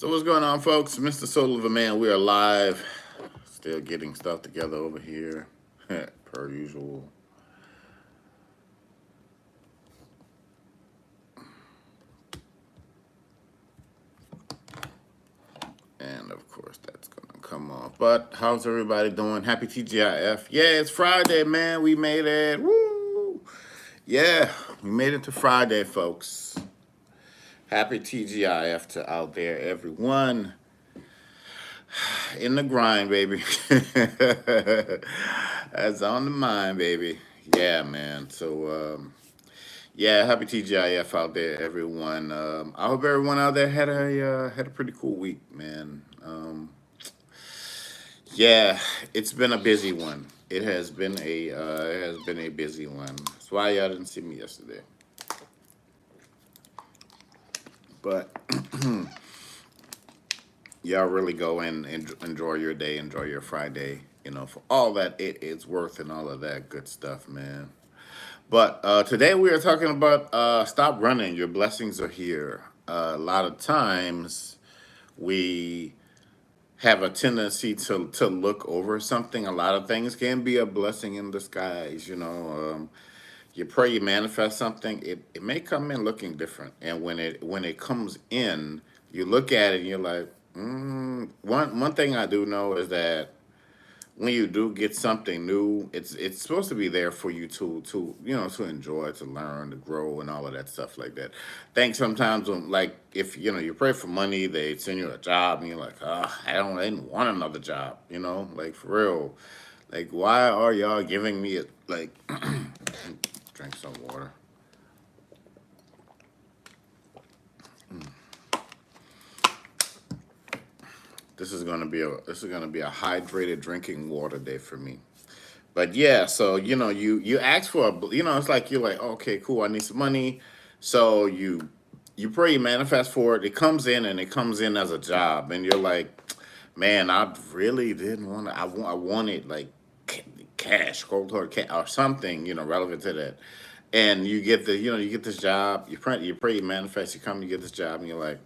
So what's going on, folks? Mr. Soul of a Man, we are live. Still getting stuff together over here, per usual. And of course, that's gonna come off. But how's everybody doing? Happy TGIF. Yeah, it's Friday, man. We made it. Woo! Yeah, we made it to Friday, folks. Happy TGIF to out there, everyone. In the grind, baby. That's on the mind, baby. Yeah, man. Yeah, happy TGIF out there, everyone. I hope everyone out there had a pretty cool week, man. Yeah, it's been a busy one. It has been a busy one. That's why y'all didn't see me yesterday. But y'all really go and enjoy your day, enjoy your Friday. For all that it is worth and all of that good stuff, man. But today we are talking about stop running. Your blessings are here. A lot of times we have a tendency to look over something. A lot of things can be a blessing in disguise. You pray, you manifest something. It may come in looking different, and when it comes in, you look at it and you're like, one thing I do know is that when you do get something new, it's supposed to be there for you to enjoy, to learn, to grow, and all of that stuff like that. Think sometimes when like if you pray for money, they send you a job, and you're like, I didn't want another job, like for real, like why are y'all giving me it? Like, drink some water. This is gonna be a hydrated drinking water day for me. But yeah, so you ask for it's like you're like, okay, cool, I need some money. So you pray, you manifest for it. It comes in and it comes in as a job, and you're like, man, I really didn't want to. I wanted like cash, cold hard cash, or something, relevant to that. And you get this job. You pray, you manifest. You come, you get this job, and you're like,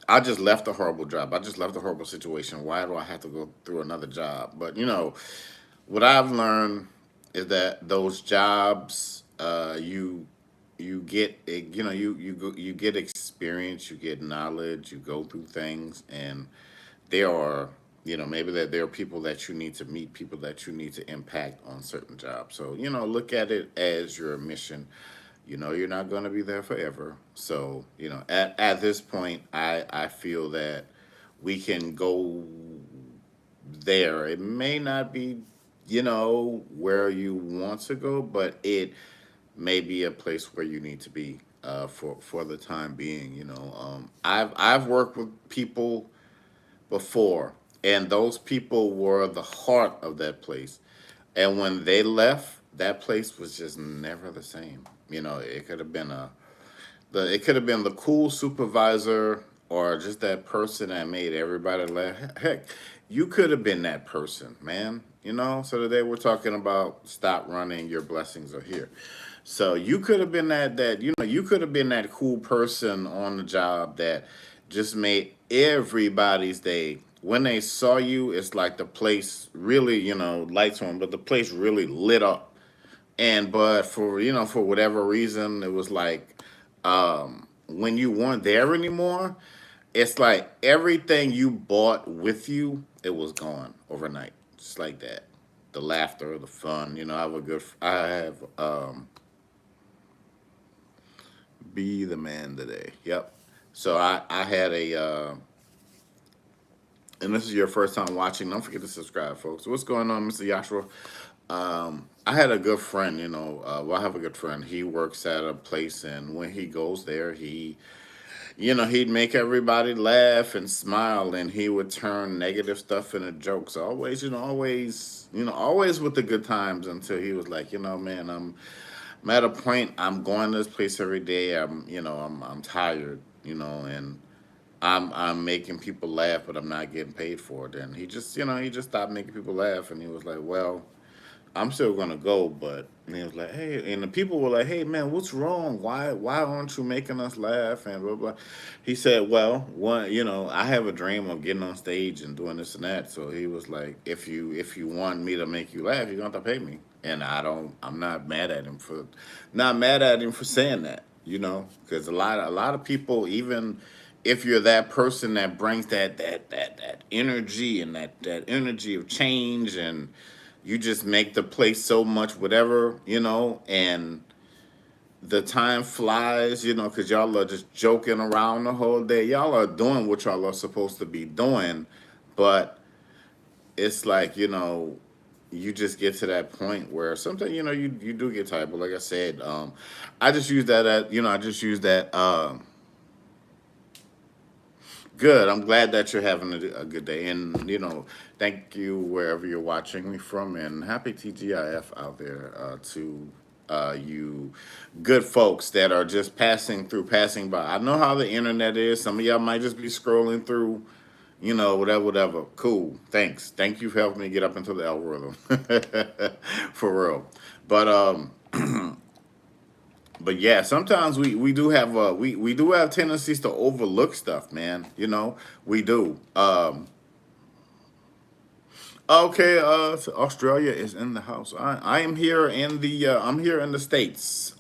I just left a horrible job. I just left a horrible situation. Why do I have to go through another job? But what I've learned is that those jobs, you get you get experience, you get knowledge, you go through things, and there are maybe that there are people that you need to meet, people that you need to impact on certain jobs. So look at it as your mission. You're not going to be there forever. So at this point, I feel that we can go there. It may not be, where you want to go, but it may be a place where you need to be for the time being. I've worked with people before, and those people were the heart of that place. And when they left, that place was just never the same. It could have been the cool supervisor or just that person that made everybody laugh. Heck, you could have been that person, man. So today we're talking about stop running. Your blessings are here. So you could have been you could have been that cool person on the job that just made everybody's day. When they saw you, it's like the place really, lights on, but the place really lit up. And but for whatever reason, it was like when you weren't there anymore, it's like everything you bought with you, it was gone overnight, just like that. The laughter, the fun. Be the man today. Yep. So I had and this is your first time watching, don't forget to subscribe, folks. What's going on, Mr. Joshua? I had a good friend, I have a good friend. He works at a place, and when he goes there, he'd make everybody laugh and smile, and he would turn negative stuff into jokes. Always with the good times until he was like, man, I'm at a point. I'm going to this place every day. I'm tired, and I'm making people laugh, but I'm not getting paid for it. And he just stopped making people laugh, and he was like, well. I'm still gonna go, but and he was like, hey, and the people were like, hey man, what's wrong? Why aren't you making us laugh and blah blah. He said, well, one, I have a dream of getting on stage and doing this and that. So he was like, if you want me to make you laugh, you're gonna have to pay me. And I'm not mad at him for saying that, because a lot of people, even if you're that person that brings that energy and that energy of change, and you just make the place so much whatever, and the time flies, because y'all are just joking around the whole day. Y'all are doing what y'all are supposed to be doing, but it's like, you just get to that point where sometimes, you do get tired. But like I said, I just use that I just use that good. I'm glad that you're having a good day. And, thank you wherever you're watching me from. And happy TGIF out there to you good folks that are just passing by. I know how the internet is. Some of y'all might just be scrolling through, whatever, whatever. Cool. Thanks. Thank you for helping me get up into the algorithm. For real. But, but yeah, sometimes we do have we do have tendencies to overlook stuff, man. We do. Okay, so Australia is in the house. I am here in the I'm here in the states.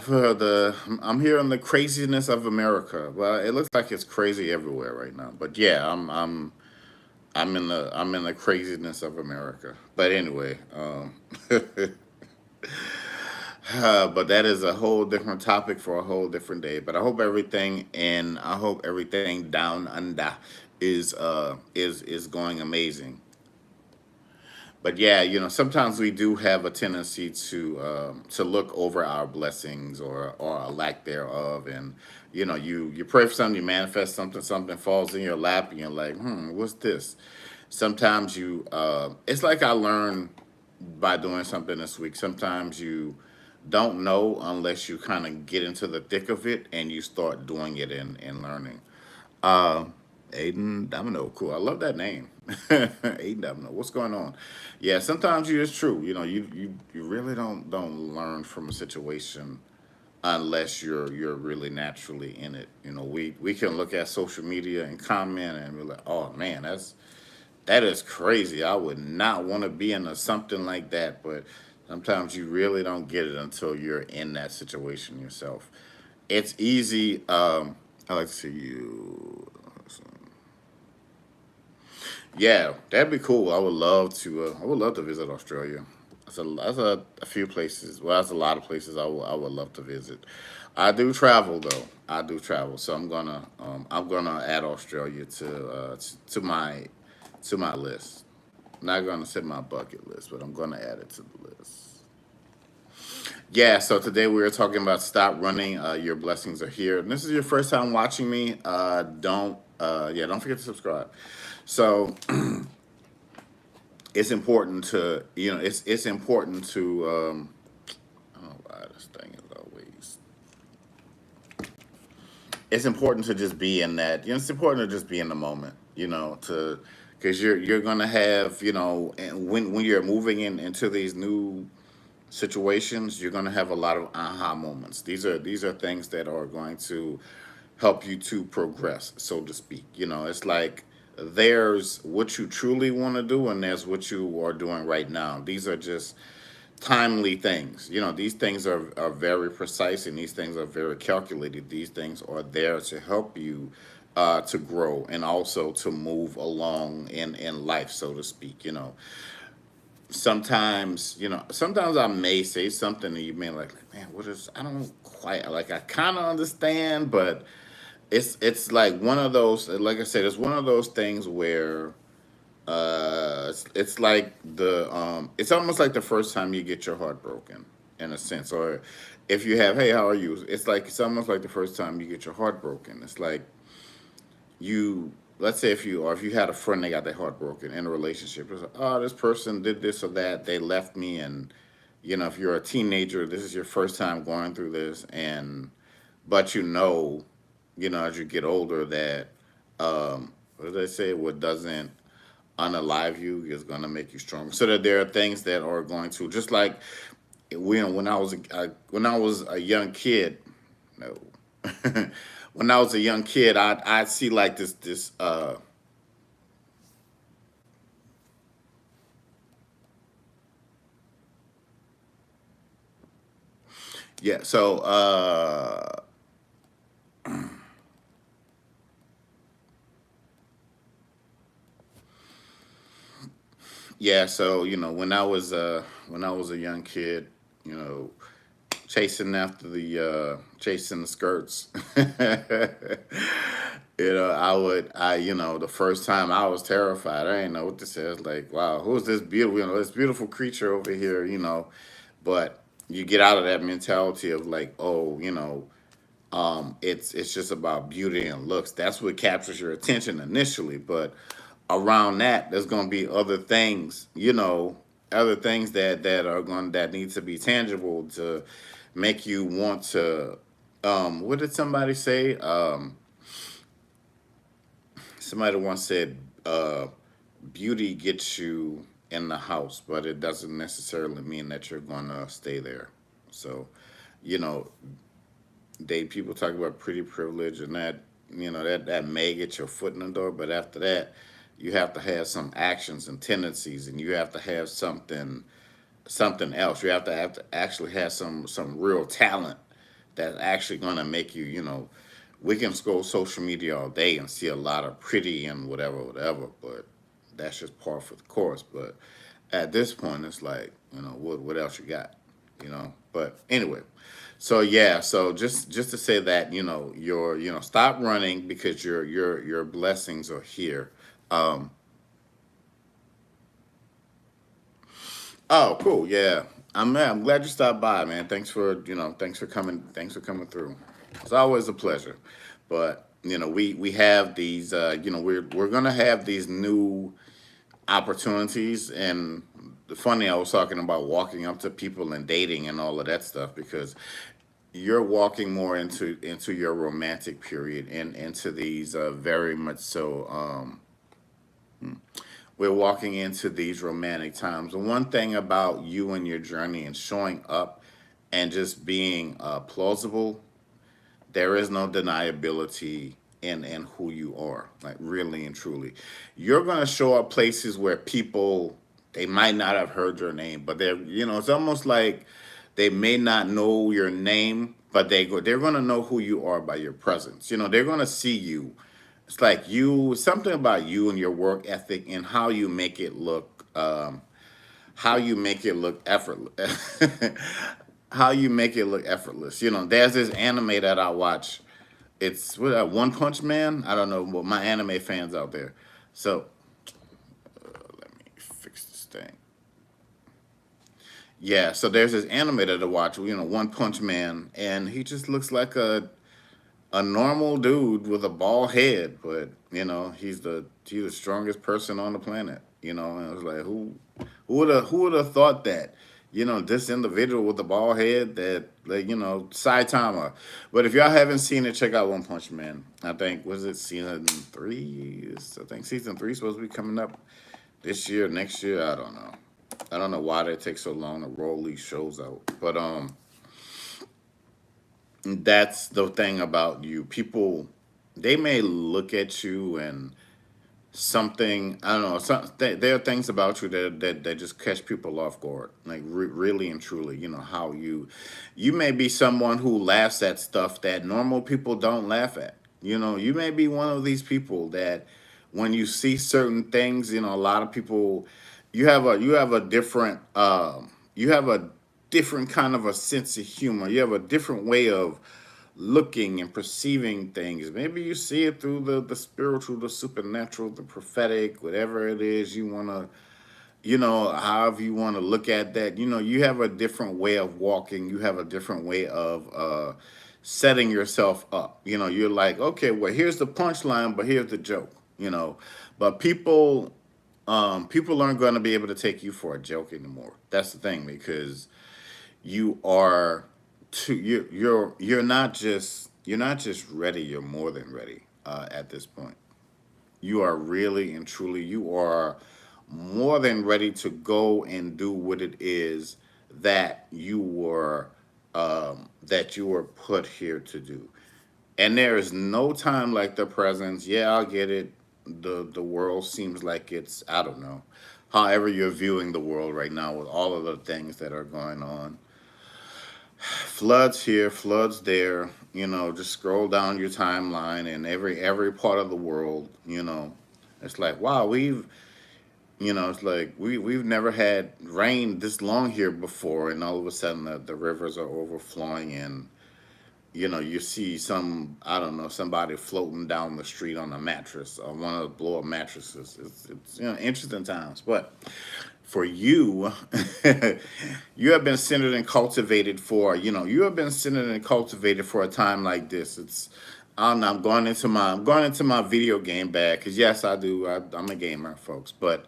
For the I'm here in the craziness of America. Well, it looks like it's crazy everywhere right now. But yeah, I'm in the craziness of America. But anyway, but that is a whole different topic for a whole different day. But I hope everything down under is going amazing. But yeah, sometimes we do have a tendency to look over our blessings or a lack thereof, and you pray for something, you manifest something, something falls in your lap, and you're like, what's this? Sometimes it's like I learned by doing something this week. Sometimes you don't know unless you kind of get into the thick of it and you start doing it and learning. Uh, Aiden Domino, cool. I love that name. Aiden Domino. What's going on? Yeah, sometimes it's true. You really don't learn from a situation unless you're really naturally in it. We can look at social media and comment and be like, oh man, that is crazy. I would not want to be in something like that, but sometimes you really don't get it until you're in that situation yourself. It's easy. I like to see you. Yeah, that'd be cool. I would love to visit Australia. That's a few places. Well, that's a lot of places I would love to visit. I do travel though. I do travel, so I'm gonna add Australia to my list. Not gonna set my bucket list, but I'm gonna add it to the list. Yeah. So today we were talking about stop running. Your blessings are here. And this is your first time watching me. Don't forget to subscribe. So it's important to it's important to I don't know why this thing is always it's important to just be in that. It's important to just be in the moment. To because you're gonna have and when you're moving into these new situations, you're gonna have a lot of aha moments. These are things that are going to help you to progress, so to speak. It's like there's what you truly want to do, and there's what you are doing right now. These are just timely things. These things are very precise, and these things are very calculated. These things are there to help you to grow and also to move along in life, so to speak. Sometimes I may say something and you may like, man, what is, I don't quite, like, I kind of understand, but it's like one of those, like I said, it's one of those things where it's like it's almost like the first time you get your heart broken, in a sense. Or if you have, hey, how are you? It's almost like the first time you get your heart broken. It's like let's say if you had a friend that got their heart broken in a relationship. It's like, oh, this person did this or that, they left me. And if you're a teenager, this is your first time going through this. And but as you get older, that what do they say, what doesn't unalive you, is going to make you stronger. So that there are things that are going to, just like when I was a young kid, no, when I was a young kid, I'd see like this. Yeah, so yeah, so when I was a young kid, you know, chasing after chasing the skirts. The first time I was terrified. I didn't know what this is. Like, wow, who's this beautiful, this beautiful creature over here, But you get out of that mentality of like, oh, it's just about beauty and looks. That's what captures your attention initially, but around that, there's going to be other things, other things that need to be tangible to make you want to. What did somebody say? Somebody once said, "Beauty gets you in the house, but it doesn't necessarily mean that you're going to stay there." So, you know, people talk about pretty privilege and that may get your foot in the door, but after that, you have to have some actions and tendencies, and you have to have something else. You have to actually have some real talent that's actually gonna make you. We can scroll social media all day and see a lot of pretty and whatever, but that's just par for the course. But at this point, it's like, what else you got, But anyway, so yeah, so just to say that, stop running because your blessings are here. Um, oh, cool, yeah. I'm glad you stopped by, man. Thanks for coming through. It's always a pleasure. But we have these. We're gonna have these new opportunities. And the funny, I was talking about walking up to people and dating and all of that stuff, because you're walking more into your romantic period and into these very much so. We're walking into these romantic times. And one thing about you and your journey and showing up and just being plausible, there is no deniability in who you are, like really and truly. You're gonna show up places where people, they might not have heard your name, but it's almost like they may not know your name, but they're gonna know who you are by your presence. They're gonna see you. It's like something about you and your work ethic and how you make it look effortless. How you make it look effortless. There's this anime that I watch. It's One Punch Man. I don't know, but my anime fans out there. So let me fix this thing. Yeah, so there's this anime that I watch. One Punch Man, and he just looks like a normal dude with a bald head, but he's the strongest person on the planet. And I was like, who would have thought that? This individual with the bald head, that, like, Saitama. But if y'all haven't seen it, check out One Punch Man. I think, was it season three? I think season three is supposed to be coming up this year, next year. I don't know. I don't know why that takes so long to roll these shows out. But that's the thing about you. People, they may look at you and something, I don't know. There are things about you that just catch people off guard, like really and truly. How you may be someone who laughs at stuff that normal people don't laugh at. You may be one of these people that when you see certain things, a lot of people, you have a different kind of a sense of humor. You have a different way of looking and perceiving things. Maybe you see it through the spiritual, the supernatural, the prophetic, whatever it is you want to, however you want to look at that. You have a different way of walking. You have a different way of setting yourself up. You're like, okay, well, here's the punchline, but here's the joke. But people aren't going to be able to take you for a joke anymore. That's the thing, because you are you're not just ready, you're more than ready at this point. You are really and truly, you are more than ready to go and do what it is that you were put here to do. And there is no time like the present. Yeah, I'll get it. The world seems like it's, I don't know, however you're viewing the world right now with all of the things that are going on. Floods here, floods there. Just scroll down your timeline, and every part of the world. It's like, wow, it's like we've never had rain this long here before, and all of a sudden the rivers are overflowing, and you see some, I don't know, somebody floating down the street on a mattress, or one of the blow up mattresses. It's interesting times, but for you, you have been centered and cultivated for, you have been centered and cultivated for a time like this. I don't know, I'm going into my video game bag, because yes, I do. I'm a gamer, folks, but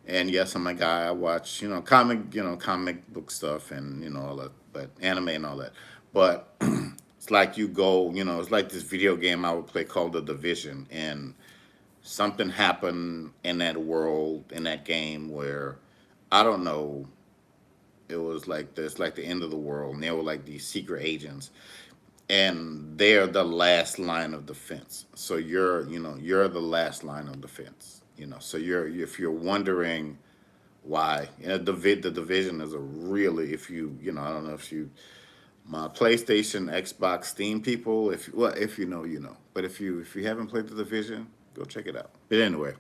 and yes, I'm a guy. I watch, comic book stuff, and all that, but anime and all that. But it's like it's like this video game I would play called The Division, and something happened in that world, in that game, where I don't know. It was like this, like the end of the world, and they were like these secret agents, and they're the last line of defense. So you're the last line of defense. So if you're wondering why, the division is a really, if I don't know if you, my PlayStation, Xbox, Steam people, if you know, you know. But if you haven't played the division, go check it out. But anyway,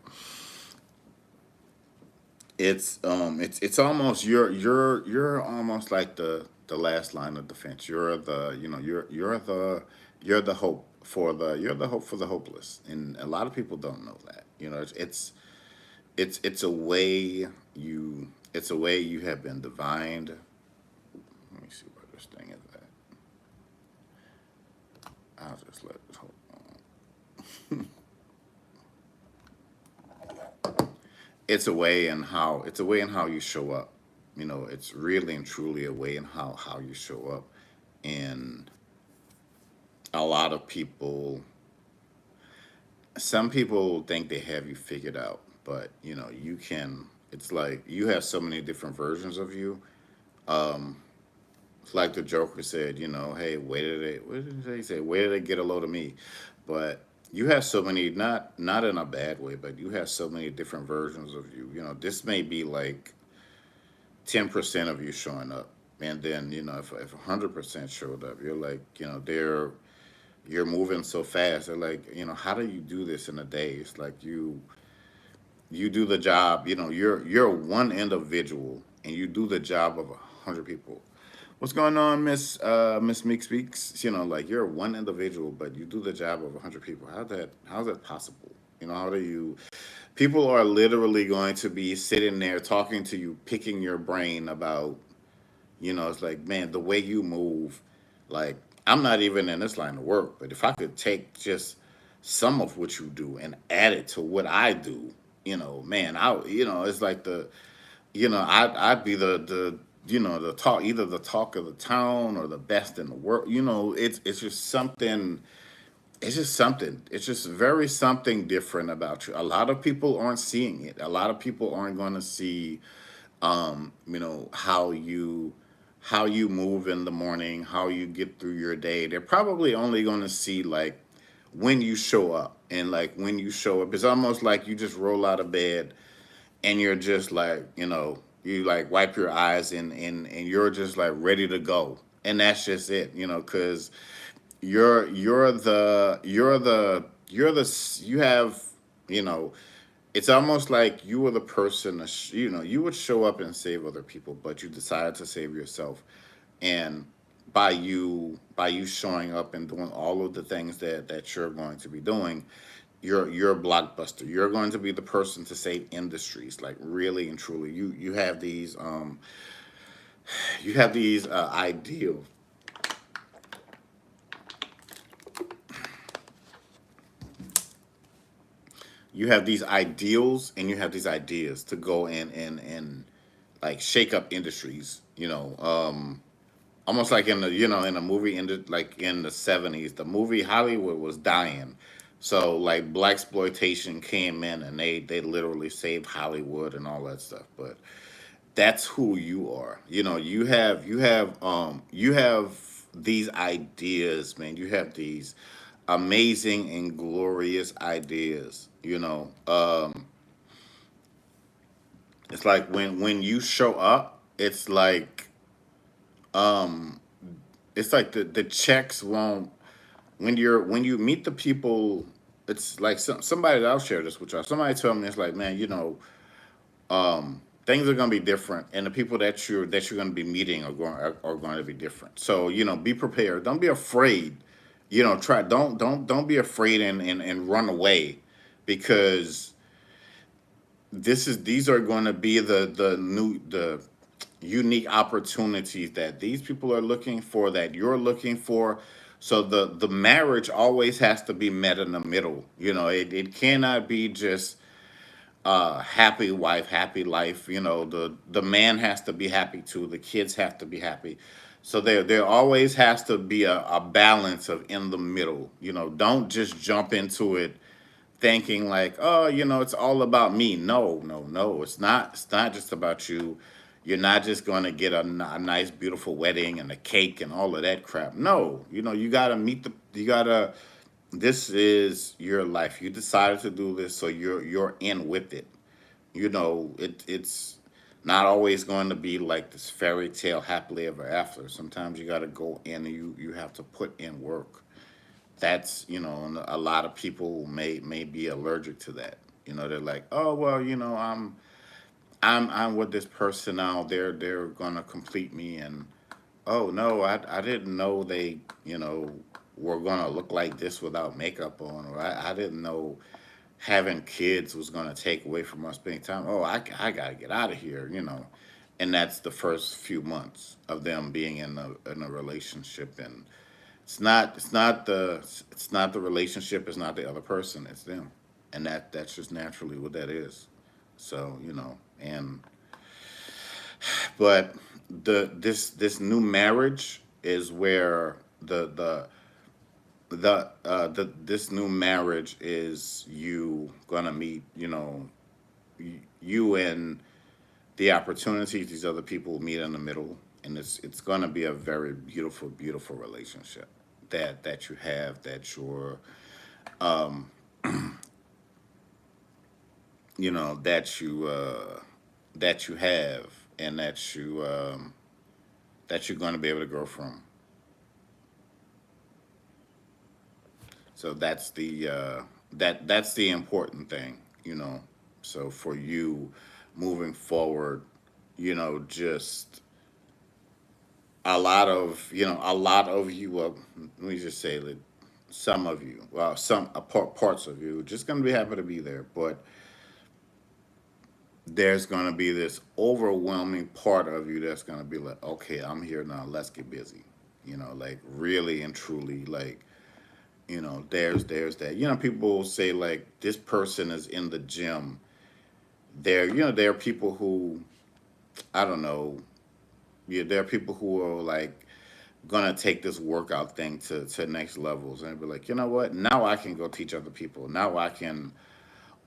it's almost, you're almost like the last line of defense. You're the you know you're the hope for the hopeless, and a lot of people don't know that. It's a way you have been divined. Let me see where this thing is at. I'll just let it hold on. It's a way in how you show up. It's really and truly a way in how you show up. And a lot of people, some people think they have you figured out, but you can. It's like you have so many different versions of you. Um, it's like the Joker said, hey, what did they say? Where did they get a load of me? But you have so many, not in a bad way, but you have so many different versions of you. This may be like 10% of you showing up, and then if 100% showed up, you're like, you're moving so fast. They're like, how do you do this in a day? It's like you do the job. You're one individual, and you do the job of 100 people. What's going on, Miss Meek Speaks? Like you're one individual, but you do the job of 100 people. How's that possible? How do you? People are literally going to be sitting there talking to you, picking your brain about. It's like, man, the way you move. Like, I'm not even in this line of work, but if I could take just some of what you do and add it to what I do, man, it's like I'd be the talk, either the talk of the town or the best in the world. It's just very something different about you. A lot of people aren't seeing it. A lot of people aren't going to see how you move in the morning, how you get through your day. They're probably only going to see like when you show up, and like when you show up, it's almost like you just roll out of bed, and you're just like, you like wipe your eyes, and you're just like ready to go, and that's just it, because you have, you know it's almost like you were the person you would show up and save other people, but you decided to save yourself. And by you showing up and doing all of the things that you're going to be doing, you're a blockbuster. You're going to be the person to save industries, like really and truly. You have these ideals. You have these ideals, and you have these ideas to go in and like shake up industries. Almost like in the movie, like in the '70s, the movie Hollywood was dying. So like black exploitation came in and they literally saved Hollywood and all that stuff. But that's who you are. You know, you have these ideas, man. You have these amazing and glorious ideas. It's like when you show up, um it's like the checks won't when you meet the people. It's like somebody that I'll share this with y'all. Somebody told me, it's like, man, things are going to be different, and the people that you're going to be meeting are going to be different. So be prepared. Don't be afraid. Try don't be afraid and run away, because these are going to be the unique opportunities that these people are looking for, that you're looking for. So the marriage always has to be met in the middle. It cannot be just happy wife, happy life. The man has to be happy too. The kids have to be happy. So there always has to be a balance of in the middle. Don't just jump into it thinking like, oh, it's all about me. No, no, no. It's not just about you. You're not just going to get a nice, beautiful wedding and a cake and all of that crap. No, you got to you got to, this is your life. You decided to do this, so you're in with it. It's not always going to be like this fairy tale happily ever after. Sometimes you got to go in and you have to put in work. That's and a lot of people may be allergic to that. They're like, oh well, I'm with this person now. They're gonna complete me, and oh no, I didn't know they were gonna look like this without makeup on, or I didn't know having kids was gonna take away from us spending time. Oh, I gotta get out of here, and that's the first few months of them being in a relationship. And it's not the relationship, it's not the other person, it's them. And that's just naturally what that is. So, and but this new marriage is where this new marriage is you gonna meet, you and the opportunities these other people meet in the middle, and it's gonna be a very beautiful, beautiful relationship that you have, that you have, and that you're gonna be able to grow from. So that's the important thing, you know. So for you moving forward, just a lot of you, well, let me just say that some of you, well, some parts of you, are just gonna be happy to be there, but there's gonna be this overwhelming part of you that's gonna be like, okay, I'm here now. Let's get busy. Like really and truly, like there's that. People will say like this person is in the gym. There are people who, I don't know. Yeah, there are people who are like gonna take this workout thing to next levels and be like, you know what? Now I can go teach other people. Now I can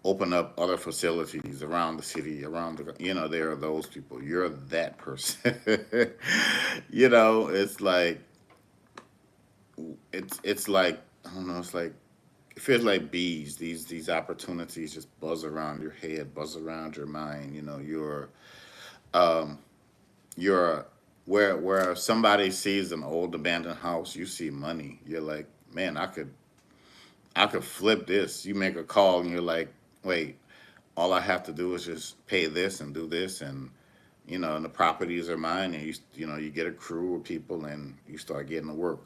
open up other facilities around the city, around there are those people. You're that person. It's like it's like, I don't know. It's like it feels like bees. These opportunities just buzz around your head, buzz around your mind. Um, you're where somebody sees an old abandoned house, you see money. You're like, man, I could flip this. You make a call and you're like, wait, all I have to do is just pay this and do this, and the properties are mine, and you get a crew of people and you start getting to work.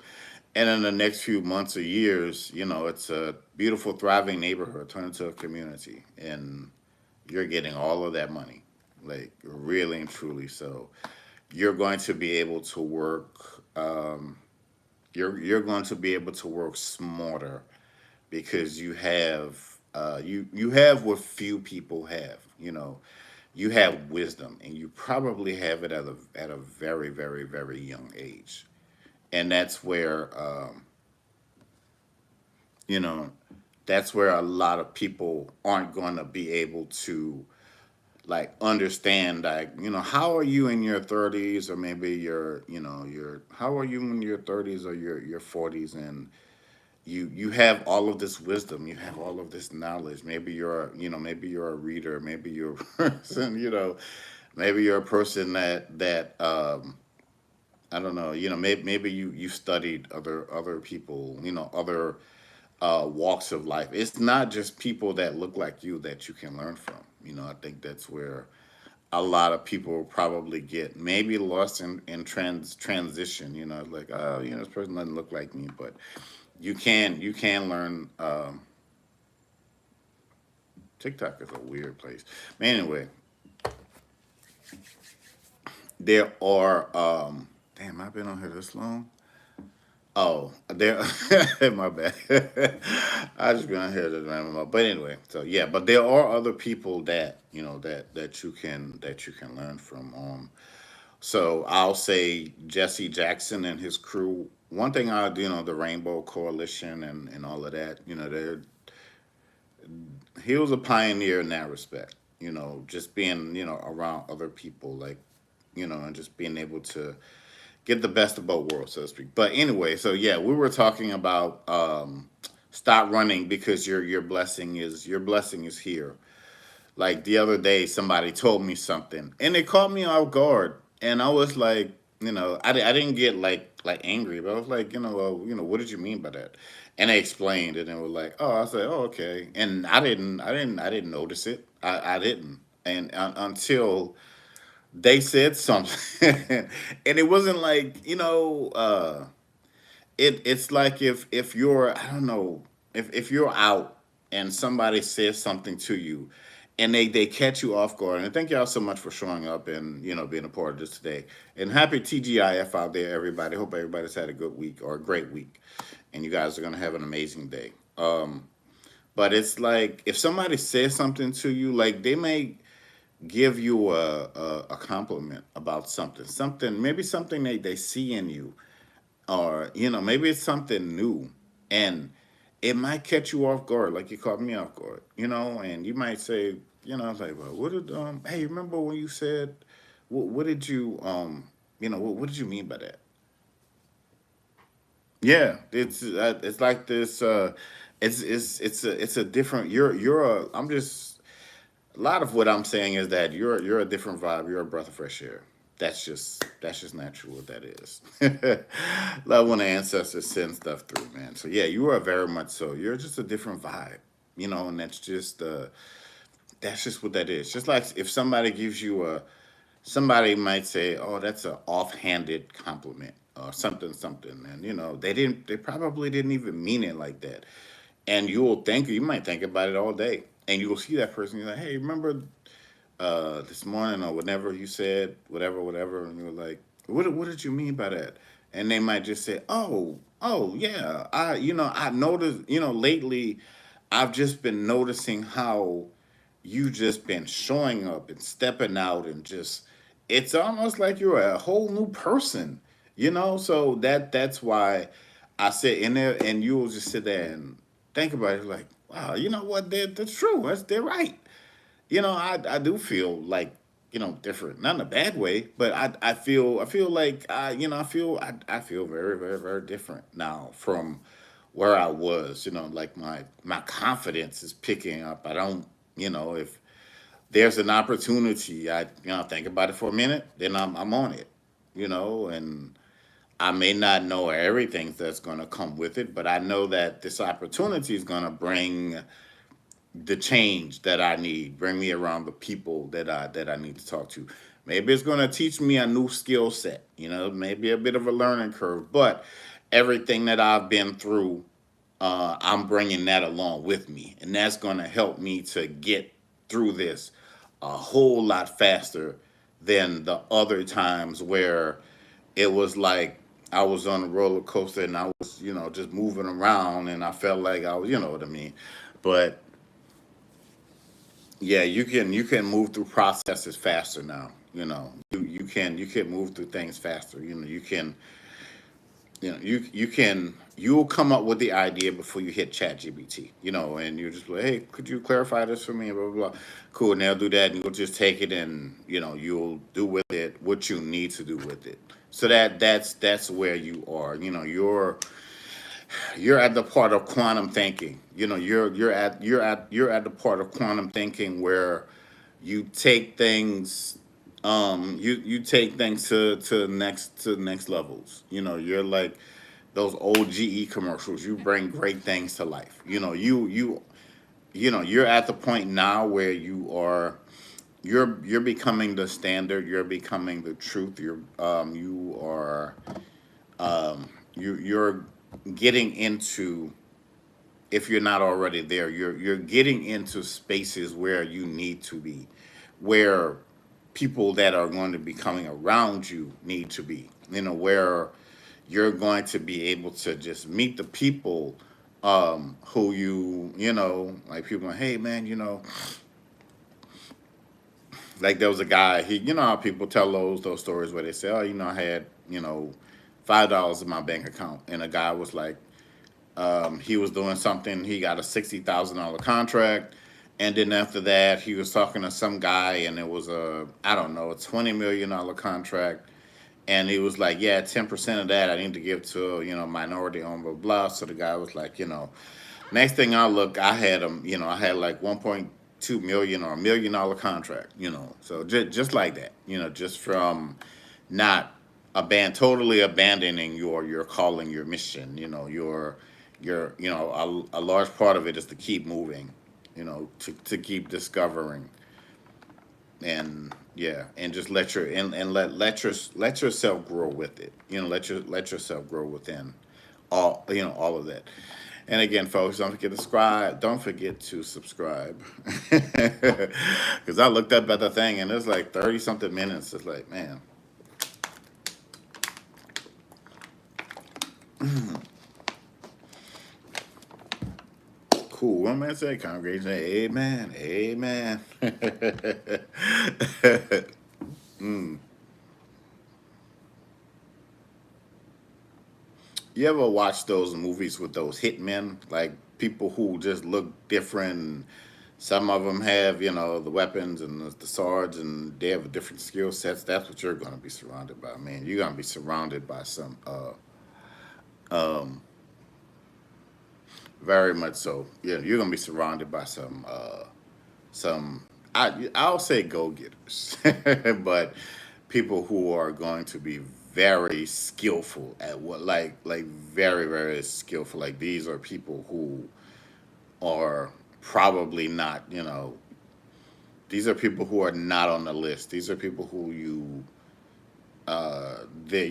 And in the next few months or years, it's a beautiful, thriving neighborhood turned into a community, and you're getting all of that money, like really and truly. So you're going to be able to work. You're going to be able to work smarter because you have what few people have. You have wisdom, and you probably have it at a very, very, very young age. And you know that's where a lot of people aren't going to be able to like understand, like, how are you in your 30s, or maybe your how are you in your 30s or your 40s, and you have all of this wisdom, you have all of this knowledge. Maybe maybe you're a reader, maybe you're a person, maybe you're a person that I don't know, maybe you studied other people, other walks of life. It's not just people that look like you that you can learn from. I think that's where a lot of people probably get maybe lost in transition. Like, oh, this person doesn't look like me, but you can learn. TikTok is a weird place. Anyway, there are. Damn, I've been on here this long. Oh, there. My bad. I just been on here to remember. But anyway, so yeah, but there are other people that that you can learn from. So I'll say Jesse Jackson and his crew. One thing I do, the Rainbow Coalition and all of that. He was a pioneer in that respect. Just being around other people, like, and just being able to get the best of both worlds, so to speak. But anyway, so yeah, we were talking about stop running because your blessing is here. Like the other day, somebody told me something, and it caught me off guard, and I was like, I didn't get like angry, but I was like, what did you mean by that? And they explained, and they were like, oh, I said, oh, okay, and I didn't notice it. I didn't, and until they said something, and it wasn't like it's like if you're, I don't know, if you're out and somebody says something to you and they catch you off guard. And thank y'all so much for showing up and being a part of this today. And happy TGIF out there, everybody. Hope everybody's had a good week or a great week, and you guys are gonna have an amazing day. But it's like if somebody says something to you, like they may give you a compliment about something, maybe something they see in you, or maybe it's something new, and it might catch you off guard, like you caught me off guard, and you might say, like, well, what did hey, remember when you said, what did you what did you mean by that? Yeah, it's like this. It's a different. You're a. I'm just a lot of what I'm saying is that you're a different vibe. You're a breath of fresh air. That's just natural what that is. Love when the ancestors send stuff through, man. So yeah, you are very much so. You're just a different vibe, and that's just what that is. Just like if somebody gives you somebody might say, "Oh, that's an offhanded compliment," or something, something, and they probably didn't even mean it like that. And you might think about it all day, and you'll see that person. You're like, "Hey, remember this morning or whenever you said whatever, whatever," and you're like, what did you mean by that? And they might just say, oh yeah, I noticed, lately, I've just been noticing how you just been showing up and stepping out and just it's almost like you're a whole new person, so that's why I sit in there and you'll just sit there and think about it like, wow, you know what, that's true, they're right. I do feel like different, not in a bad way, but I feel like I feel very, very, very different now from where I was. Like my confidence is picking up. I don't, if there's an opportunity, I think about it for a minute, then I'm on it. And I may not know everything that's going to come with it, but I know that this opportunity is going to bring the change that I need, bring me around the people that I need to talk to. Maybe it's going to teach me a new skill set, maybe a bit of a learning curve, but everything that I've been through, I'm bringing that along with me, and that's going to help me to get through this a whole lot faster than the other times where it was like I was on a roller coaster and I was, just moving around and I felt like I was, you know what I mean. But yeah, you can move through processes faster now. You can move through things faster. You can you'll come up with the idea before you hit ChatGPT, and you just like, hey, could you clarify this for me? Blah blah blah. Cool, and they'll do that, and you'll just take it and you'll do with it what you need to do with it. So that's where you are. You're at the part of quantum thinking. You're at the part of quantum thinking where you take things you take things to next levels. You're like those old GE commercials. You bring great things to life. You're at the point now where you're becoming the standard. You're becoming the truth. You're getting into, if you're not already there, you're getting into spaces where you need to be, where people that are going to be coming around you need to be. Where you're going to be able to just meet the people who like people, hey man, like there was a guy, how people tell those stories where they say, oh, I had, $5 in my bank account, and a guy was like, he was doing something. He got a $60,000 contract, and then after that, he was talking to some guy, and it was I don't know, a $20 million contract, and he was like, yeah, 10% of that I need to give to minority owned, blah blah. So the guy was like, next thing I look, I had him, I had like 1.2 million or $1 million contract, so just like that, just from not totally abandoning your calling, your mission. A large part of it is to keep moving, to keep discovering, and yeah, and just let yourself grow with it. Let yourself grow within all of that. And again, folks, don't forget to subscribe. Because I looked up at the thing and it's like 30 something minutes. It's like, man. Cool. One man say, congregation, amen, amen. Mm. You ever watch those movies with those hitmen, like people who just look different? Some of them have, the weapons and the swords, and they have different skill sets. That's what you're going to be surrounded by, man. You're going to be surrounded by some, um, very much so. Yeah, you're going to be surrounded by some. I'll say go getters, but people who are going to be very skillful at what, like very very skillful. Like these are people who are probably not, these are people who are not on the list. These are people who they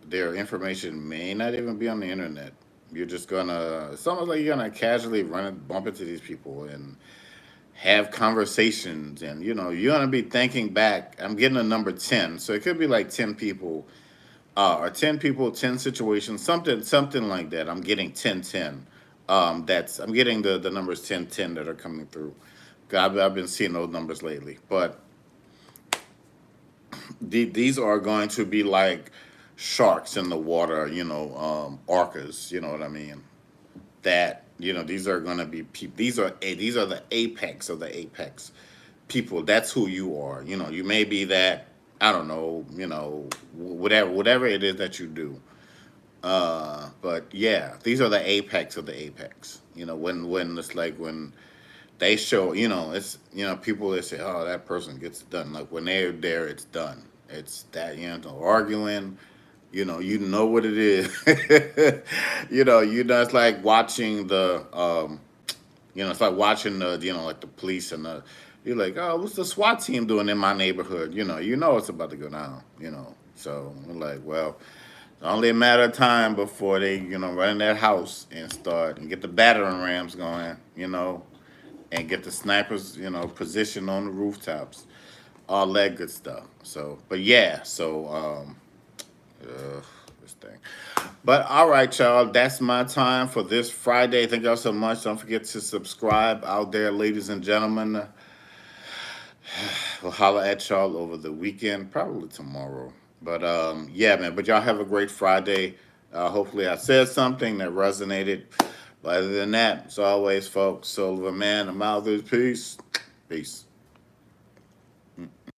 their information may not even be on the internet. You're just gonna, it's almost like you're gonna casually bump into these people and have conversations, and you're gonna be thinking back. I'm getting a number 10, so it could be like 10 people, or 10 people, 10 situations, something like that. I'm getting 10, 10. That's I'm getting the numbers 10, 10 that are coming through. I've been seeing those numbers lately, but these are going to be like sharks in the water, orcas, you know what I mean? That, these are going to be people. These are the apex of the apex people. That's who you are. You may be that, I don't know, whatever it is that you do. But yeah, these are the apex of the apex. When it's like when they show, it's, people that say, oh, that person gets it done. Like when they're there, it's done. It's that, no arguing. You know what it is. It's like watching it's like watching the, like the police and you're like, oh, what's the SWAT team doing in my neighborhood? You know it's about to go down. So we're like, well, it's only a matter of time before they, run in that house and start and get the battering rams going, and get the snipers, positioned on the rooftops, all that good stuff. So, but yeah, this thing. But all right, y'all, that's my time for this Friday. Thank y'all so much. Don't forget to subscribe out there, ladies and gentlemen. We'll holler at y'all over the weekend, probably tomorrow. But yeah, man. But y'all have a great Friday. Hopefully, I said something that resonated. But other than that, as always, folks, soul of a man, a mouth is peace. Peace.